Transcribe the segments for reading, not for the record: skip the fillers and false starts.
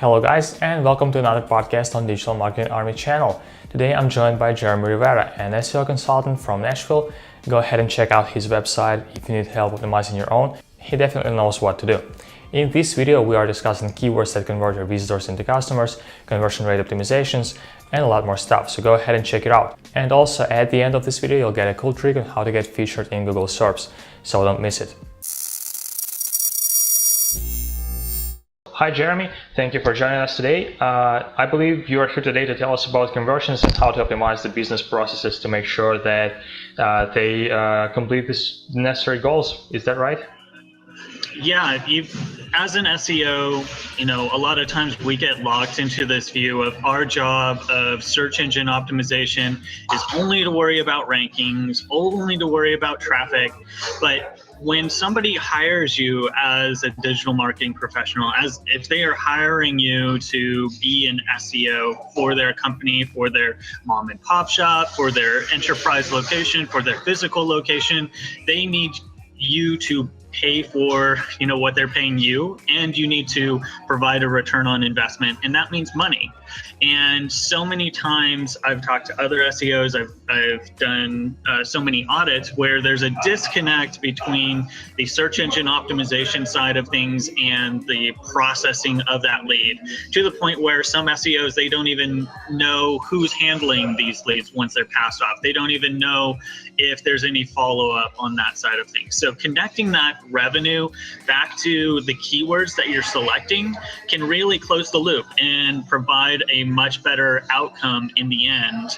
Hello guys, and welcome to another podcast on Digital Marketing Army channel. Today I'm joined by Jeremy Rivera, an SEO consultant from Nashville. Go ahead and check out his website if you need help optimizing your own. He definitely knows what to do. In this video, we are discussing keywords that convert your visitors into customers, conversion rate optimizations, and a lot more stuff. So go ahead and check it out. And also at the end of this video, you'll get a cool trick on how to get featured in Google SERPs. So don't miss it. Hi Jeremy, thank you for joining us today. I believe you are here today to tell us about conversions and how to optimize the business processes to make sure that they complete these necessary goals. Is that right? Yeah, as an SEO, a lot of times we get locked into this view of our job of search engine optimization is only to worry about rankings, only to worry about traffic. But when somebody hires you as a digital marketing professional, as if they are hiring you to be an SEO for their company, for their mom and pop shop, for their enterprise location, for their physical location, they need you to pay for what they're paying you, and you need to provide a return on investment, and that means money. And so many times I've talked to other SEOs, I've done so many audits where there's a disconnect between the search engine optimization side of things and the processing of that lead, to the point where some SEOs, they don't even know who's handling these leads once they're passed off. They don't even know if there's any follow-up on that side of things. So connecting that revenue back to the keywords that you're selecting can really close the loop and provide a much better outcome in the end,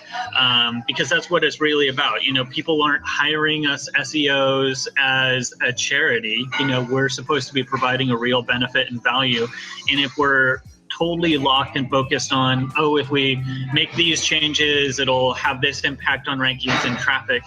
because that's what it's really about. People aren't hiring us SEOs as a charity. We're supposed to be providing a real benefit and value, and if we're totally locked and focused on, if we make these changes, it'll have this impact on rankings and traffic,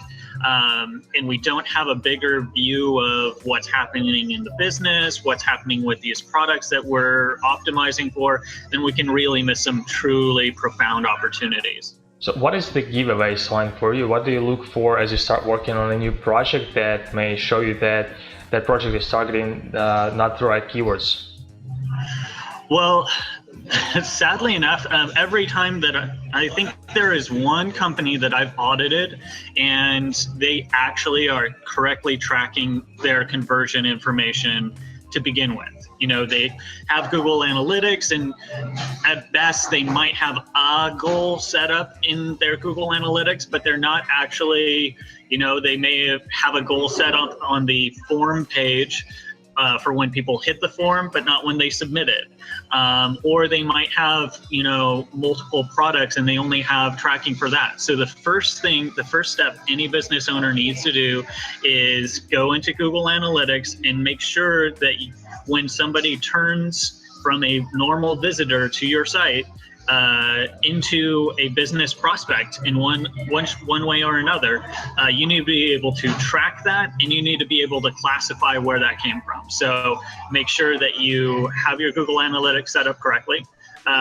and we don't have a bigger view of what's happening in the business, what's happening with these products that we're optimizing for, then we can really miss some truly profound opportunities. So what is the giveaway sign for you? What do you look for as you start working on a new project that may show you that that project is targeting not the right keywords? Well, sadly enough, every time that I think there is one company that I've audited and they actually are correctly tracking their conversion information to begin with. They have Google Analytics, and at best they might have a goal set up in their Google Analytics, but they're not actually, they may have a goal set on the form page for when people hit the form, but not when they submit it. Or they might have, multiple products and they only have tracking for that. So the first step any business owner needs to do is go into Google Analytics and make sure that when somebody turns from a normal visitor to your site into a business prospect in one way or another, you need to be able to track that, and you need to be able to classify where that came from. So make sure that you have your Google Analytics set up correctly.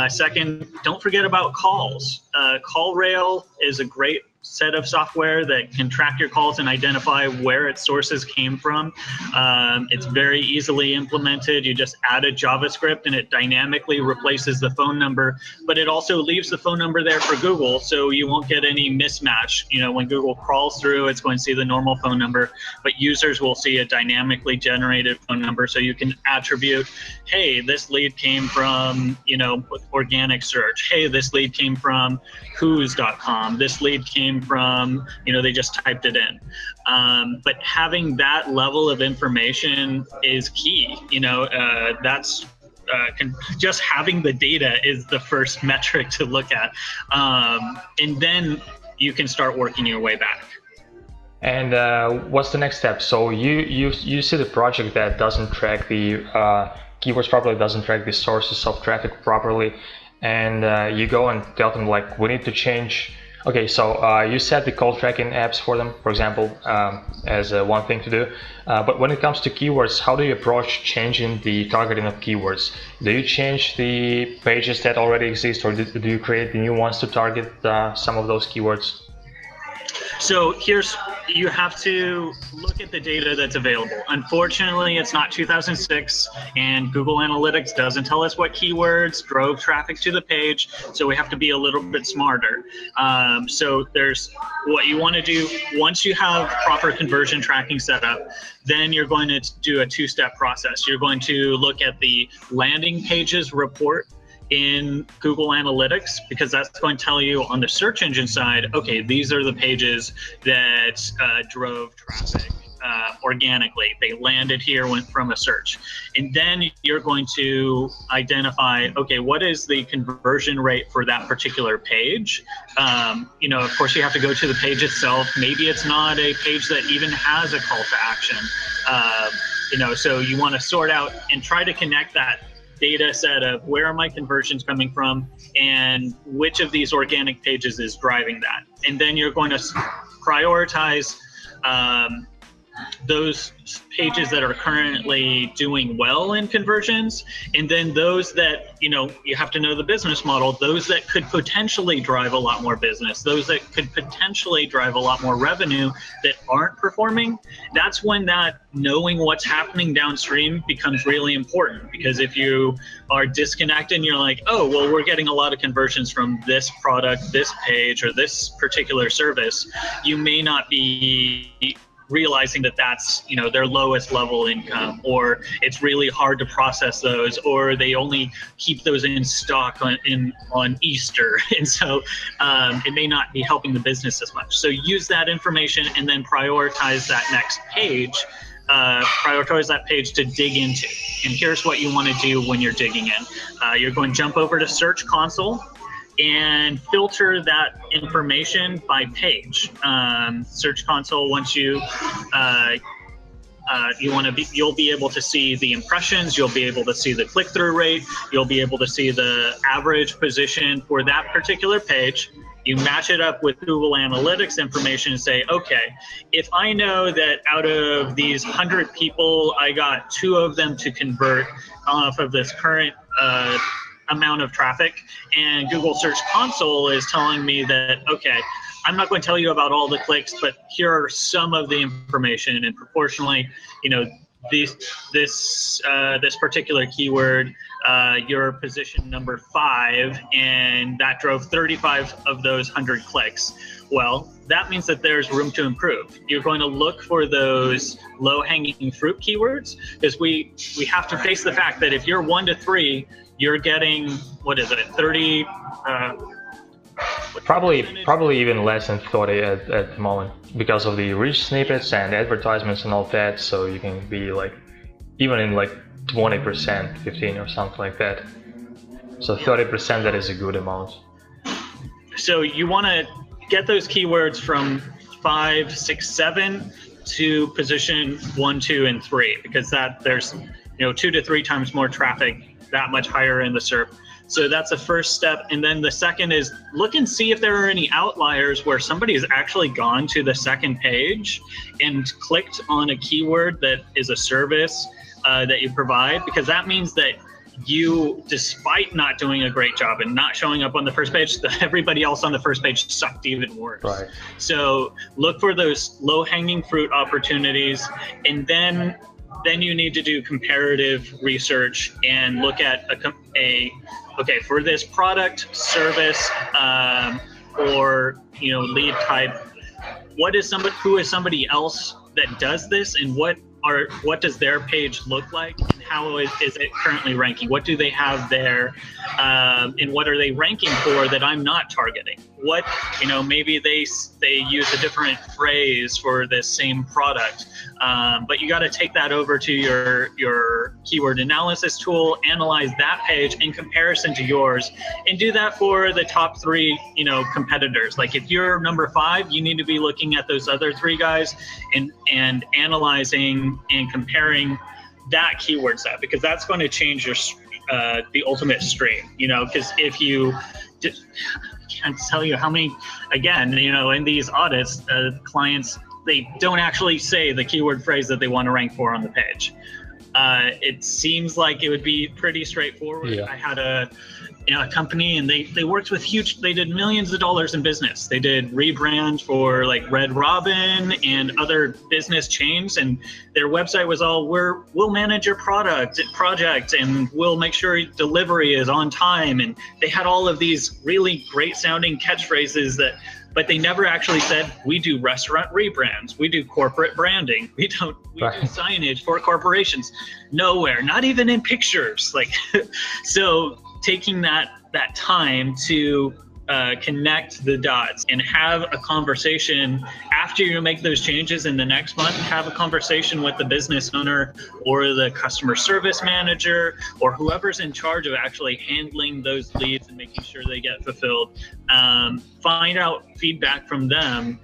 Second, don't forget about calls. CallRail is a great set of software that can track your calls and identify where its sources came from. It's very easily implemented. You just add a JavaScript and it dynamically replaces the phone number, but it also leaves the phone number there for Google, so you won't get any mismatch. When Google crawls through, it's going to see the normal phone number, but users will see a dynamically generated phone number, so you can attribute, hey, this lead came from, organic search. Hey, this lead came from whos.com. This lead came from, they just typed it in. But having that level of information is key. Just having the data is the first metric to look at. And then you can start working your way back. And what's the next step? So you see the project that doesn't track the keywords properly, doesn't track the sources of traffic properly, and you go and tell them, like, we need to change. Okay, so you set the call tracking apps for them, for example, as one thing to do. But when it comes to keywords, how do you approach changing the targeting of keywords? Do you change the pages that already exist, or do you create the new ones to target some of those keywords? So here's you have to look at the data that's available. Unfortunately, it's not 2006, and Google Analytics doesn't tell us what keywords drove traffic to the page, so we have to be a little bit smarter. So there's what you want to do once you have proper conversion tracking set up. Then you're going to do a two-step process. You're going to look at the landing pages report in Google Analytics, because that's going to tell you on the search engine side, okay, these are the pages that drove traffic organically. They landed here, went from a search. And then you're going to identify, okay, what is the conversion rate for that particular page? Of course, you have to go to the page itself. Maybe it's not a page that even has a call to action. So you want to sort out and try to connect that data set of where are my conversions coming from and which of these organic pages is driving that. And then you're going to prioritize those pages that are currently doing well in conversions, and then those that, you have to know the business model, those that could potentially drive a lot more business, those that could potentially drive a lot more revenue that aren't performing. That's when that knowing what's happening downstream becomes really important, because if you are disconnected and you're like, oh, well, we're getting a lot of conversions from this product, this page, or this particular service, you may not be realizing that that's their lowest level income, or it's really hard to process those, or they only keep those in stock on Easter, and so it may not be helping the business as much. So use that information and then prioritize that next page. Prioritize that page to dig into. And here's what you want to do when you're digging in. You're going to jump over to Search Console and filter that information by page. Search Console, once you'll be able to see the impressions, you'll be able to see the click-through rate, you'll be able to see the average position for that particular page. You match it up with Google Analytics information and say, okay, if I know that out of these 100 people, I got 2 of them to convert off of this current amount of traffic, and Google Search Console is telling me that, okay, I'm not going to tell you about all the clicks, but here are some of the information, and proportionally, this particular keyword, you're position number 5, and that drove 35 of those 100 clicks. Well, that means that there's room to improve. You're going to look for those low-hanging fruit keywords, because we have to face the fact that if you're 1 to 3, you're getting, 30? Probably even less than 30 at the moment, because of the rich snippets and advertisements and all that. So you can be even in 20%, 15 or something like that. So 30%, that is a good amount. So you want to get those keywords from 5, 6, 7 to position 1, 2, and 3, because there's 2 to 3 times more traffic, that much higher in the SERP. So that's the first step. And then the second is look and see if there are any outliers where somebody has actually gone to the second page and clicked on a keyword that is a service that you provide, because that means that you, despite not doing a great job and not showing up on the first page, everybody else on the first page sucked even worse. Right. So look for those low-hanging fruit opportunities, and then you need to do comparative research and look at okay, for this product, service, or lead type, who is somebody else that does this, and what does their page look like, and how is it currently ranking? What do they have there, and what are they ranking for that I'm not targeting? What, maybe they use a different phrase for this same product, but you got to take that over to your keyword analysis tool, analyze that page in comparison to yours, and do that for the top 3 competitors. Like if you're number 5, you need to be looking at those other 3 guys and analyzing and comparing that keyword set, because that's going to change your the ultimate stream. Because if you can't tell you how many, again, in these audits, clients, they don't actually say the keyword phrase that they want to rank for on the page. It seems like it would be pretty straightforward. Yeah. I had a company, and they worked with they did millions of dollars in business. They did rebrand for like Red Robin and other business chains, and their website was all, we'll manage your project, and we'll make sure delivery is on time. And they had all of these really great sounding catchphrases but they never actually said, we do restaurant rebrands, we do corporate branding, we do signage for corporations. Nowhere, not even in pictures. Like, so taking that time to connect the dots and have a conversation after you make those changes in the next month, have a conversation with the business owner or the customer service manager or whoever's in charge of actually handling those leads and making sure they get fulfilled. Find out feedback from them,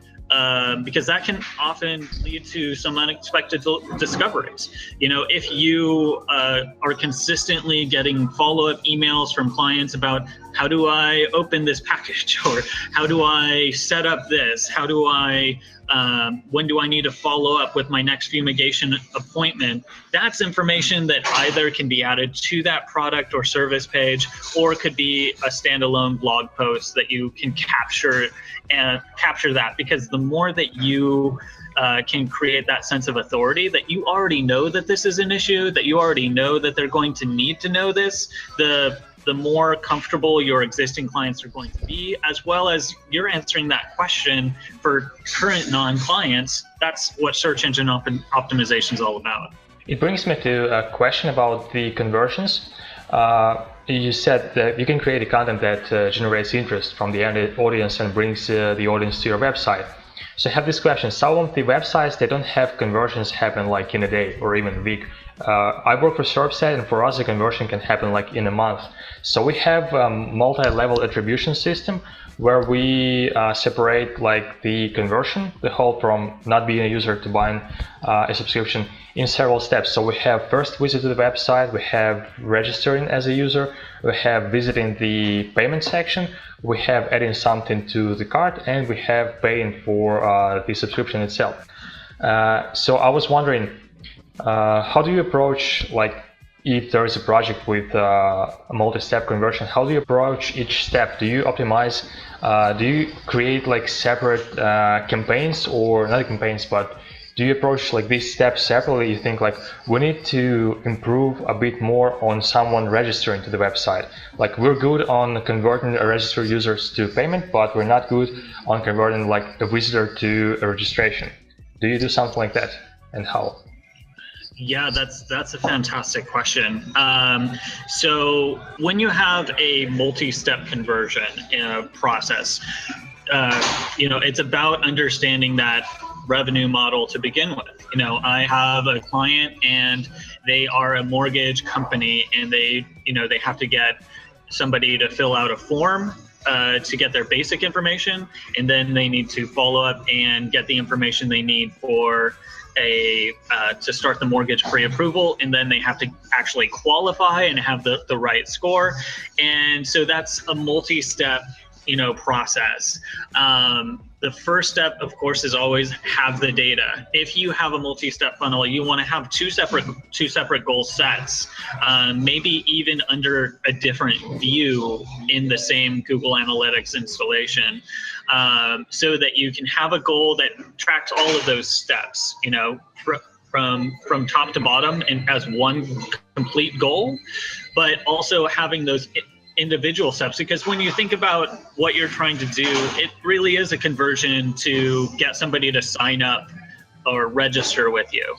because that can often lead to some unexpected discoveries. If you are consistently getting follow-up emails from clients about, how do I open this package, or how do I set up this, when do I need to follow up with my next fumigation appointment, that's information that either can be added to that product or service page, or could be a standalone blog post that you can capture that, because the more that you can create that sense of authority, that you already know that this is an issue, that you already know that they're going to need to know this, the more comfortable your existing clients are going to be, as well as you're answering that question for current non-clients. That's what search engine optimization is all about. It brings me to a question about the conversions. You said that you can create a content that generates interest from the audience and brings the audience to your website. So I have this question. Some of the websites, they don't have conversions happen like in a day or even a week. I work for SerpSite, and for us the conversion can happen like in a month. So we have a multi-level attribution system where we separate like the conversion, the whole from not being a user to buying a subscription, in several steps. So we have first visit to the website, we have registering as a user, we have visiting the payment section, we have adding something to the cart, and we have paying for the subscription itself. So I was wondering, how do you approach, like, if there is a project with a multi-step conversion, how do you approach each step? Do you optimize, do you create like separate campaigns, or not campaigns, but do you approach like these steps separately? You think like, we need to improve a bit more on someone registering to the website. Like, we're good on converting registered users to payment, but we're not good on converting like a visitor to a registration. Do you do something like that, and how? Yeah, that's a fantastic question. So when you have a multi-step conversion in a process, it's about understanding that revenue model to begin with. I have a client and they are a mortgage company, and they have to get somebody to fill out a form to get their basic information, and then they need to follow up and get the information they need for to start the mortgage pre-approval, and then they have to actually qualify and have the right score. And so that's a multi-step process. The first step, of course, is always have the data. If you have a multi-step funnel, you want to have two separate goal sets, maybe even under a different view in the same Google Analytics installation, so that you can have a goal that tracks all of those steps, from top to bottom and as one complete goal, but also having those individual steps, because when you think about what you're trying to do, it really is a conversion to get somebody to sign up or register with you.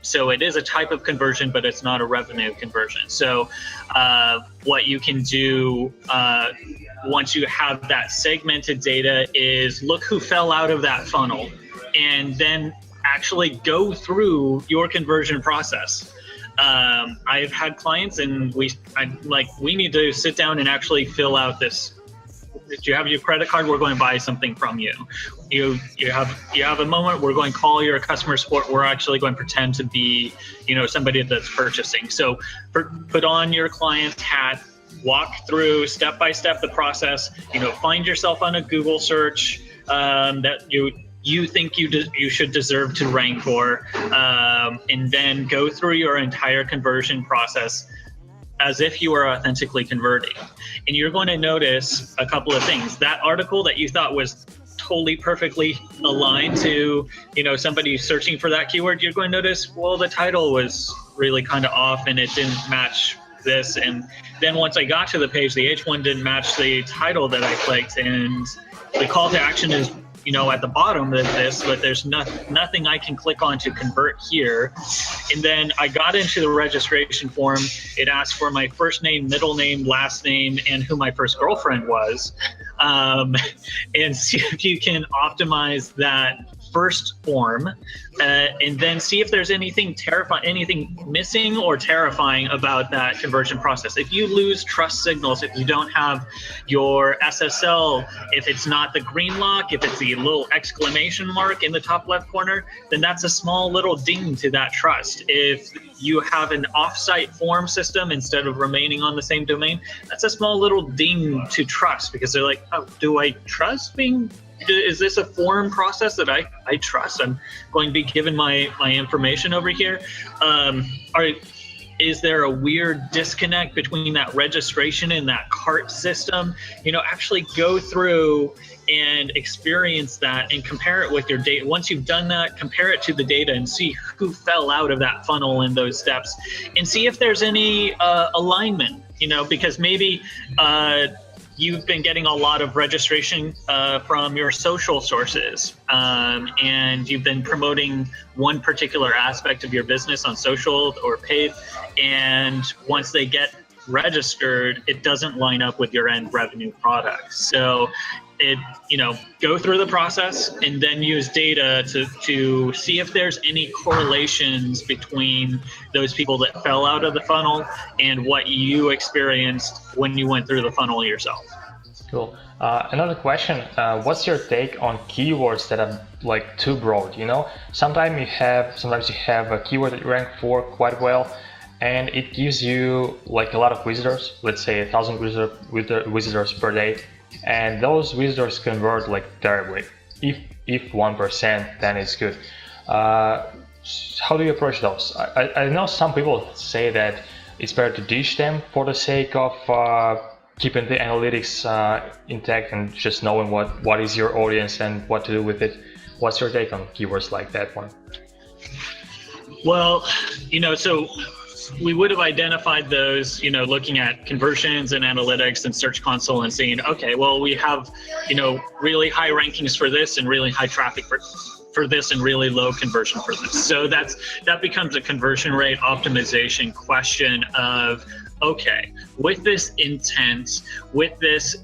So it is a type of conversion, but it's not a revenue conversion. So what you can do once you have that segmented data is look who fell out of that funnel, and then actually go through your conversion process. I've had clients, and we need to sit down and actually fill out this. Do you have your credit card? We're going to buy something from you. You have a moment. We're going to call your customer support. We're actually going to pretend to be, somebody that's purchasing. So put on your client's hat, walk through step by step the process. Find yourself on a Google search that you think you should deserve to rank for, and then go through your entire conversion process. as if you are authentically converting. And you're going to notice a couple of things. That article that you thought was totally perfectly aligned to, somebody searching for that keyword, you're going to notice, well, the title was really kind of off and it didn't match this. And then once I got to the page, the H1 didn't match the title that I clicked, and the call to action is at the bottom of this, but there's nothing I can click on to convert here. And then I got into the registration form. It asked for my first name, middle name, last name, and who my first girlfriend was. And see if you can optimize that first form, and then see if there's anything missing or terrifying about that conversion process. If you lose trust signals, if you don't have your SSL, if it's not the green lock, if it's the little exclamation mark in the top left corner, then that's a small little ding to that trust. If you have an offsite form system instead of remaining on the same domain, that's a small little ding to trust, because they're like, oh, do I trust is this a form process that I trust? I'm going to be given my information over here. Is there a weird disconnect between that registration and that cart system? Actually go through and experience that and compare it with your data. Once you've done that, compare it to the data and see who fell out of that funnel in those steps, and see if there's any alignment, because maybe you've been getting a lot of registration from your social sources, and you've been promoting one particular aspect of your business on social or paid, and once they get registered, it doesn't line up with your end revenue product. So go through the process and then use data to see if there's any correlations between those people that fell out of the funnel and what you experienced when you went through the funnel yourself. Cool. Another question, what's your take on keywords that are like too broad? Sometimes you have a keyword that you rank for quite well, and it gives you like a lot of visitors, let's say 1,000 visitors per day, and those visitors convert like terribly. If 1%, then it's good. How do you approach those? I know some people say that it's better to ditch them for the sake of keeping the analytics intact and just knowing what is your audience and what to do with it. What's your take on keywords like that one? Well, so we would have identified those, looking at conversions and analytics and Search Console and saying, okay, well, we have, really high rankings for this and really high traffic for this and really low conversion for this. So that becomes a conversion rate optimization question of, okay, with this intent, with this,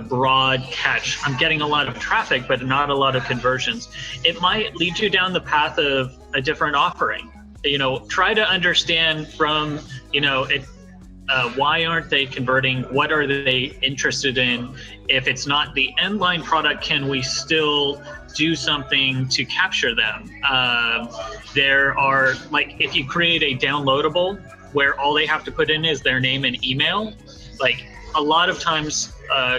broad catch, I'm getting a lot of traffic, but not a lot of conversions. It might lead you down the path of a different offering. Try to understand from, why aren't they converting? What are they interested in? If it's not the end line product, can we still do something to capture them? There are, like, if you create a downloadable where all they have to put in is their name and email, like a lot of times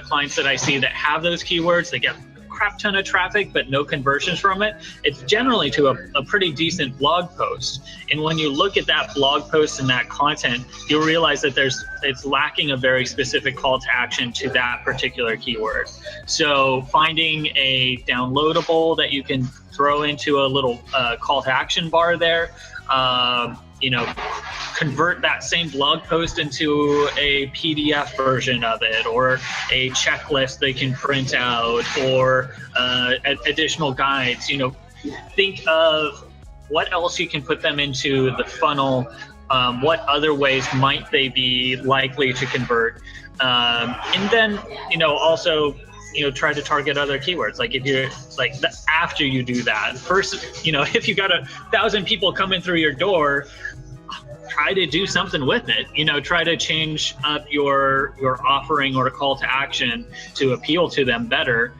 clients that I see that have those keywords, they get crap ton of traffic but no conversions from it. It's generally to a pretty decent blog post, and when you look at that blog post and that content, you'll realize that it's lacking a very specific call to action to that particular keyword. So finding a downloadable that you can throw into a little call to action bar there, convert that same blog post into a PDF version of it, or a checklist they can print out, or additional guides. Think of what else you can put them into the funnel. What other ways might they be likely to convert? And then, also, try to target other keywords. Like if you're after you do that first, if you got 1,000 people coming through your door, try to do something with it. Try to change up your offering or call to action to appeal to them better.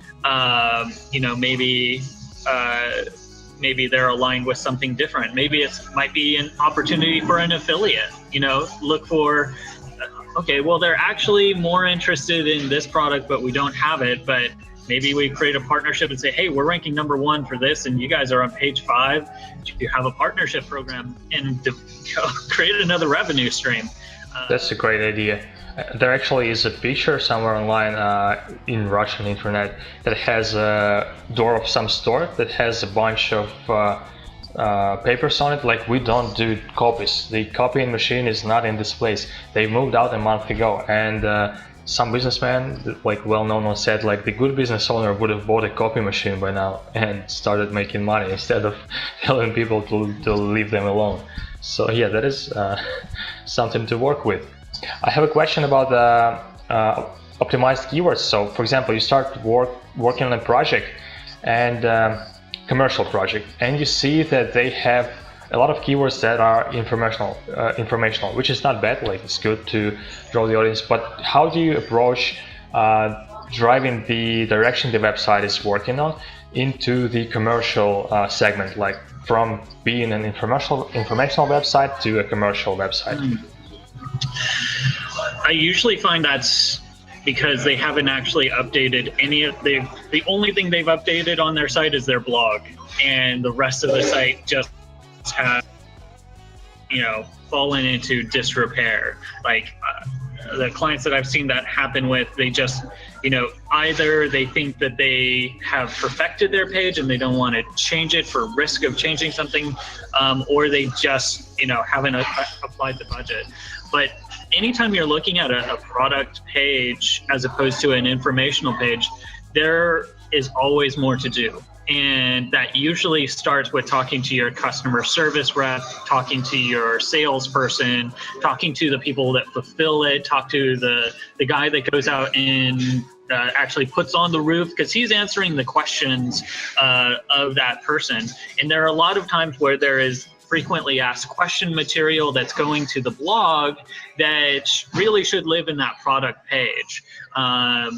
Maybe they're aligned with something different. Maybe it might be an opportunity for an affiliate. Look for, okay, well, they're actually more interested in this product, but we don't have it. But maybe we create a partnership and say, hey, we're ranking #1 for this, and you guys are on page 5. You have a partnership program and create another revenue stream. That's a great idea. There actually is a picture somewhere online in Russian internet that has a door of some store that has a bunch of papers on it. Like, we don't do copies. The copying machine is not in this place. They moved out a month ago, and some businessman, like well-known one, said like the good business owner would have bought a copy machine by now and started making money instead of telling people to leave them alone. So yeah, that is something to work with. I have a question about optimized keywords. So for example, you start working on a project and commercial project, and you see that they have a lot of keywords that are informational, which is not bad. Like, it's good to draw the audience, but how do you approach driving the direction the website is working on into the commercial segment, like from being an informational website to a commercial website? I usually find that's because they haven't actually updated any of the only thing they've updated on their site is their blog, and the rest of the site just have fallen into disrepair. Like the clients that I've seen that happen with, they just either they think that they have perfected their page and they don't want to change it for risk of changing something, or they just haven't applied the budget. But anytime you're looking at a product page as opposed to an informational page, there is always more to do. And that usually starts with talking to your customer service rep, talking to your salesperson, talking to the people that fulfill it, talk to the guy that goes out and actually puts on the roof, because he's answering the questions of that person. And there are a lot of times where there is frequently asked question material that's going to the blog that really should live in that product page. There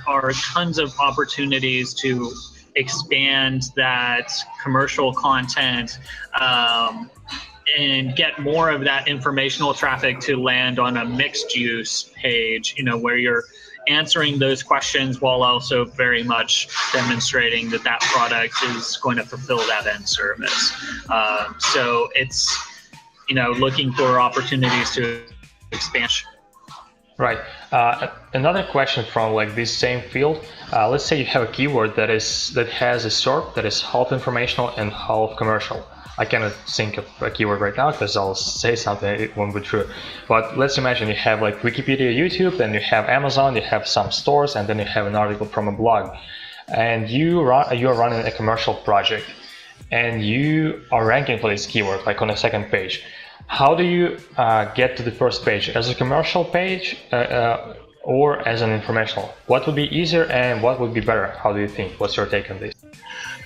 are tons of opportunities to expand that commercial content and get more of that informational traffic to land on a mixed use page, where you're answering those questions while also very much demonstrating that that product is going to fulfill that end service. So it's, looking for opportunities to expand. Right. Another question from like this same field. Let's say you have a keyword that has a SERP that is half informational and half commercial. I cannot think of a keyword right now because I'll say something, it won't be true. But let's imagine you have like Wikipedia, YouTube, then you have Amazon, you have some stores, and then you have an article from a blog. And you are running a commercial project, and you are ranking for this keyword, like on a second page. How do you get to the first page? As a commercial page or as an informational? What would be easier and what would be better? How do you think? What's your take on this?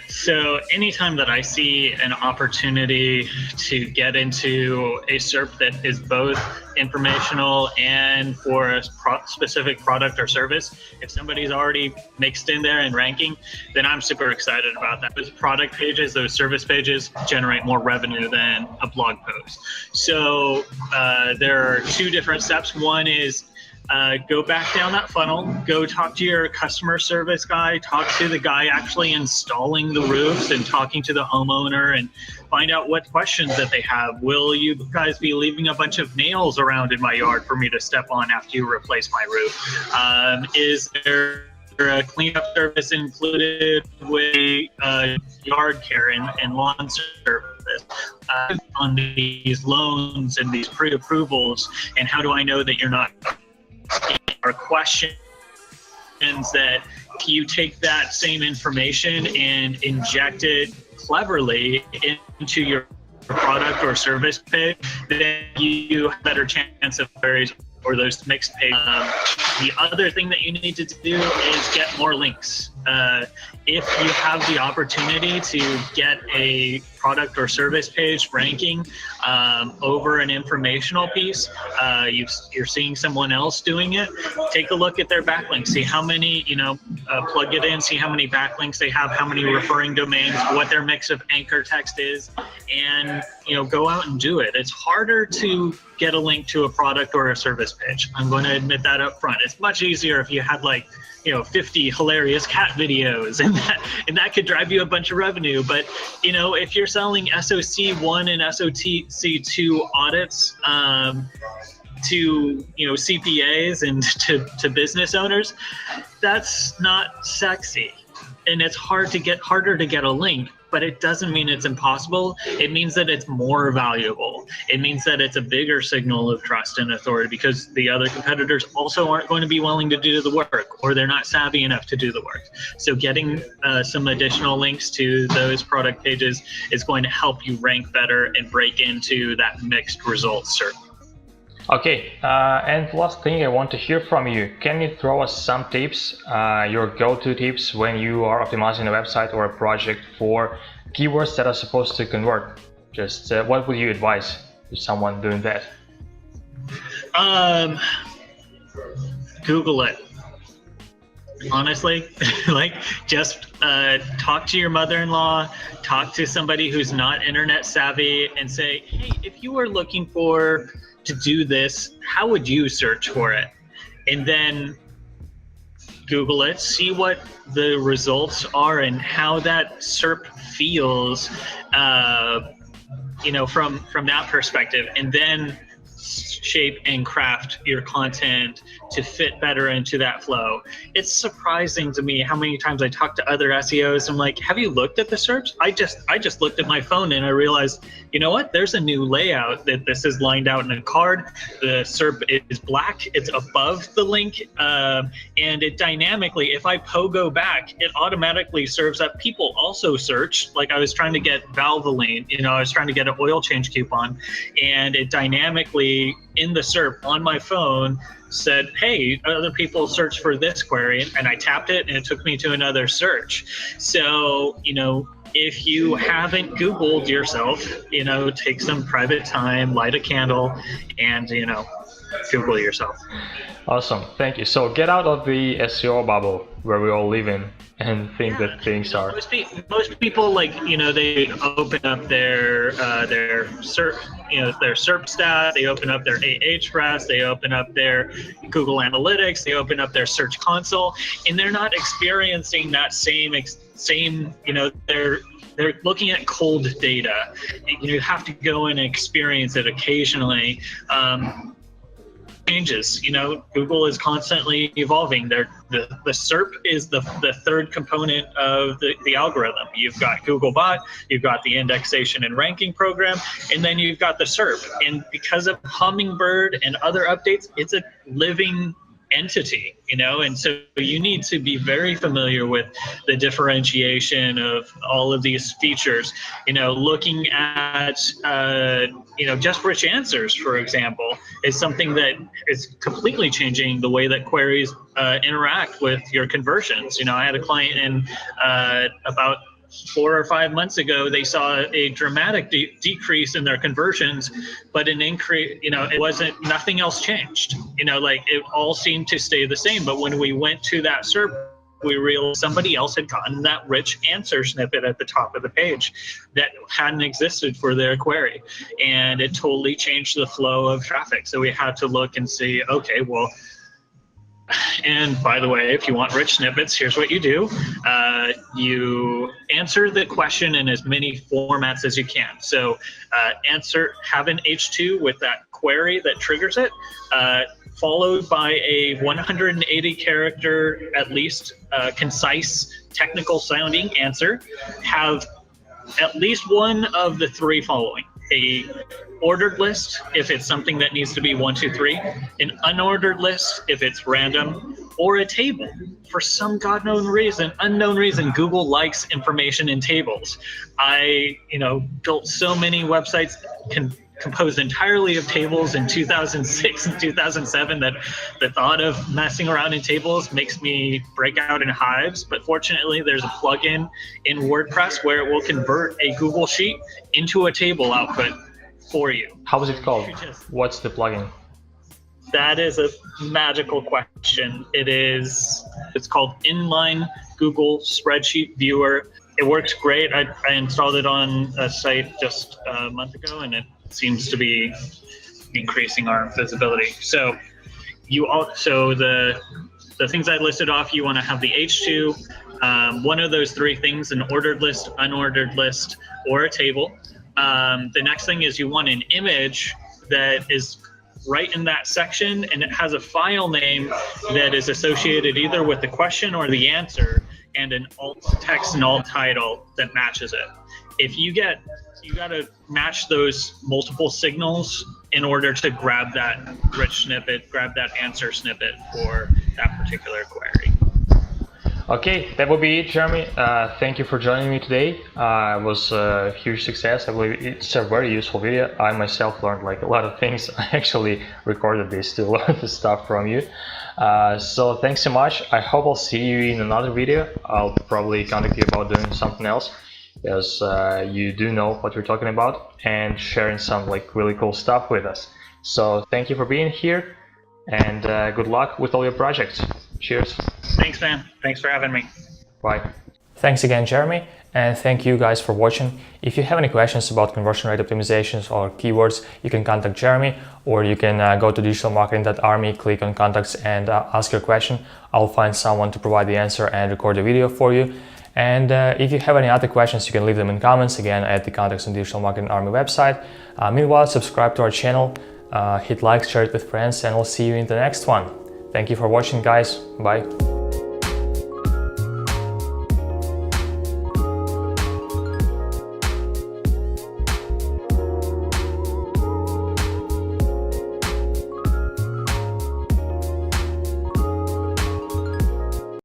So anytime that I see an opportunity to get into a SERP that is both informational and for a specific product or service, if somebody's already mixed in there and ranking, then I'm super excited about that. Those product pages, those service pages generate more revenue than a blog post. So there are two different steps. One is go back down that funnel, go talk to your customer service guy, talk to the guy actually installing the roofs and talking to the homeowner and find out what questions that they have. Will you guys be leaving a bunch of nails around in my yard for me to step on after you replace my roof? Is there a cleanup service included with yard care and lawn service on these loans and these pre-approvals? And how do I know that you're not are questions that you take that same information and inject it cleverly into your product or service page, then you have a better chance of queries or those mixed pages. The other thing that you need to do is get more links. If you have the opportunity to get a product or service page ranking over an informational piece, you're seeing someone else doing it, take a look at their backlinks, see how many, plug it in, see how many backlinks they have, how many referring domains, what their mix of anchor text is, and go out and do it. It's harder to get a link to a product or a service page. I'm going to admit that up front. It's much easier if you had 50 hilarious cat videos, and that could drive you a bunch of revenue. But if you're selling SOC1 and SOC2 audits to CPAs and to business owners, that's not sexy, and it's harder to get a link. But it doesn't mean it's impossible. It means that it's more valuable. It means that it's a bigger signal of trust and authority, because the other competitors also aren't going to be willing to do the work, or they're not savvy enough to do the work. So getting some additional links to those product pages is going to help you rank better and break into that mixed results SERP. Okay, and last thing I want to hear from you. Can you throw us some tips, your go-to tips when you are optimizing a website or a project for keywords that are supposed to convert? Just what would you advise to someone doing that? Google it. Honestly, just talk to your mother-in-law, talk to somebody who's not internet savvy, and say, hey, if you were looking to do this, how would you search for it? And then Google it, see what the results are and how that SERP feels, from that perspective, and then shape and craft your content to fit better into that flow. It's surprising to me how many times I talk to other SEOs. I'm like, have you looked at the SERPs? I just looked at my phone and I realized, you know what? There's a new layout that this is lined out in a card. The SERP is black. It's above the link, and it dynamically, if I pogo back, it automatically serves up people also search. Like I was trying to get Valvoline, I was trying to get an oil change coupon, and it dynamically in the SERP on my phone said, hey, other people search for this query, and I tapped it and it took me to another search. So, if you haven't Googled yourself, take some private time, light a candle, and, Google yourself. Awesome, thank you. So get out of the SEO bubble where we all live in and think that things are. Most people they open up their SERP, their SERP stat, they open up their Ahrefs, they open up their Google Analytics, they open up their Search Console, and they're not experiencing that same they're looking at cold data. You have to go and experience it occasionally. Changes, Google is constantly evolving. The SERP is the third component of the algorithm. You've got Googlebot, you've got the indexation and ranking program, and then you've got the SERP. And because of Hummingbird and other updates, it's a living entity, and so you need to be very familiar with the differentiation of all of these features. Looking at just rich answers, for example, is something that is completely changing the way that queries interact with your conversions. I had a client in about 4 or 5 months ago, they saw a dramatic decrease in their conversions, but an increase, it wasn't, nothing else changed. It all seemed to stay the same. But when we went to that SERP, we realized somebody else had gotten that rich answer snippet at the top of the page that hadn't existed for their query. And it totally changed the flow of traffic. So we had to look and see, okay, well, and by the way, if you want rich snippets, here's what you do. You answer the question in as many formats as you can. So have an H2 with that query that triggers it, followed by a 180 character, at least concise, technical sounding answer. Have at least one of the three following: a ordered list if it's something that needs to be 1, 2, 3, an unordered list if it's random, or a table. For some unknown reason, Google likes information in tables. I built so many websites composed entirely of tables in 2006 and 2007 that the thought of messing around in tables makes me break out in hives. But fortunately, there's a plugin in WordPress where it will convert a Google Sheet into a table output for you. How is it called? What's the plugin? That is a magical question. It's called Inline Google Spreadsheet Viewer. It works great. I installed it on a site just a month ago, and it seems to be increasing our visibility. So the things I listed off, you want to have the H2, One of those three things: an ordered list, unordered list, or a table. The next thing is you want an image that is right in that section, and it has a file name that is associated either with the question or the answer, and an alt text and alt title that matches it. If you got to match those multiple signals in order to grab that rich snippet, grab that answer snippet for that particular query. Okay, that will be it, Jeremy. Thank you for joining me today. It was a huge success. I believe it's a very useful video. I myself learned like a lot of things. I actually recorded this to learn the stuff from you. So thanks so much. I hope I'll see you in another video. I'll probably contact you about doing something else, because you do know what we're talking about and sharing some like really cool stuff with us. So thank you for being here, and good luck with all your projects. Cheers. Thanks, man. Thanks for having me. Bye. Thanks again, Jeremy, and thank you guys for watching. If you have any questions about conversion rate optimizations or keywords, you can contact Jeremy, or you can go to digitalmarketing.army, click on contacts and ask your question. I'll find someone to provide the answer and record the video for you. And if you have any other questions, you can leave them in comments again at the Contacts on Digital Marketing Army website. Meanwhile, subscribe to our channel, hit like, share it with friends, and we'll see you in the next one. Thank you for watching, guys. Bye.